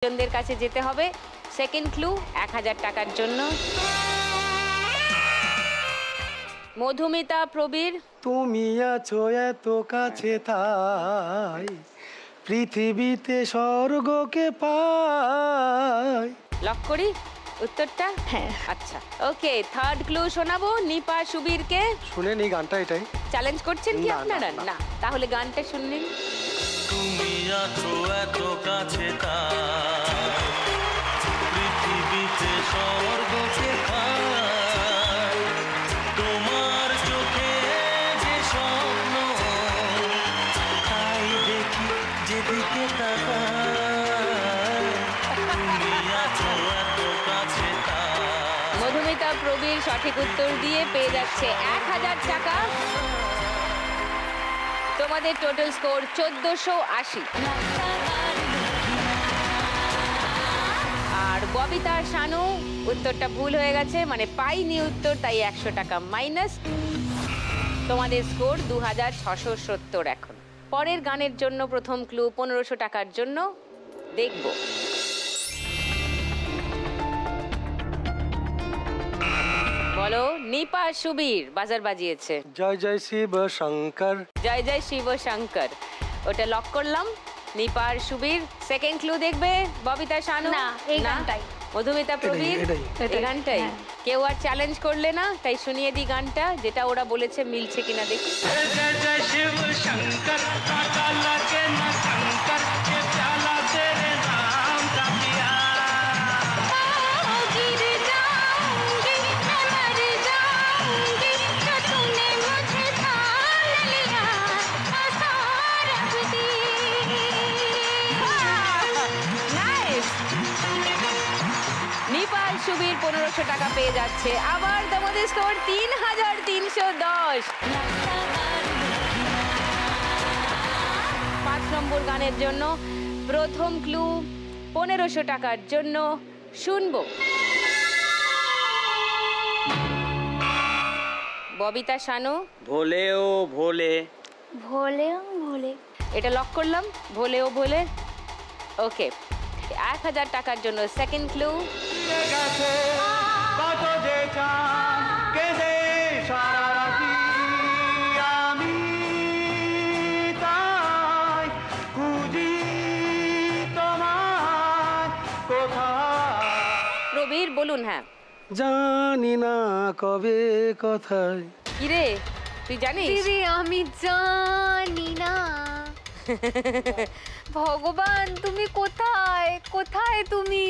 জনদের কাছে যেতে হবে। সেকেন্ড ক্লু 1000 টাকার জন্য। মধুমিতা প্রবীর, তুমি আছো এত কাছে তাই পৃথিবীতে স্বর্গকে পাই। লক করি উত্তরটা? হ্যাঁ। আচ্ছা, ওকে। থার্ড ক্লু শোনাবো নিপা সুবীরকে। শুনেনি গানটা? এটাই চ্যালেঞ্জ করছেন কি না, আপনারা? না, না। না, তাহলে গানটা শুনলেন। তুমি আছো এত কাছে পৃথিবীতে স্বর্গকে পাই, তোমার চোখে যে স্বপ্ন তাই দেখি যেদিকে তাকাই, তুমি আছো এত কাছে। মধুমিতা প্রবীর সঠিক উত্তর দিয়ে পেয়ে যাচ্ছে 1000 টাকা। তোমাদের টোটাল স্কোর 1480। আর ববিতা শানু উত্তরটা ভুল হয়ে গেছে, মানে পাইনি উত্তর, তাই 100 টাকা মাইনাস। তোমাদের স্কোর 2670 এখন। পরের গানের জন্য প্রথম ক্লু 1500 টাকার জন্য দেখব। বলো, নিপা সুবীর বাজার বাজিয়েছে। জয় জয় শিব শঙ্কর। জয় জয় শিব শঙ্কর, ওটা লক করলাম। নিপার সুবীর। সেকেন্ড ক্লু দেখবে ববিতা শানু? না, এই গানটাই। মধুমিতা প্রবীর? এই গানটাই। কেউ আর চ্যালেঞ্জ করলে না, তাই শুনিয়ে দিই গানটা, যেটা ওরা বলেছে মিলছে কিনা দেখি। जय जय शिव शंकर काका लगे न शंकर ये प्याला तेरे नाम का पिया। गिर जाऊंगी मैं मर जाऊंगी तो तूने मुझे थाम लिया रब दी। নাইস। নিপাল সুবীর 1500 টাকা পেয়ে যাচ্ছে। আবার তোমাদের স্কোর 3310। 5 নম্বর গানের জন্য প্রথম ক্লু 1500 টাকার জন্য শুনবো। ববিতা শানু? ভোলে ও ভোলে। ভোলে ভোলে। এটা লক করলাম, ভোলে ও ভোলে। ওকে, 1000 টাকার জন্য সেকেন্ড ক্লু। কত যে চাঁদ কেঁদে সারা রাতি আমি তাই খুঁজি তোমায় কোথায়। প্রবীর বলুন। হ্যাঁ। জানি না কবে কোথায়। কিরে, তুই জানিস? দিদি আমি জানি না। ভগবান তুমি কোথায়, কোথায় তুমি?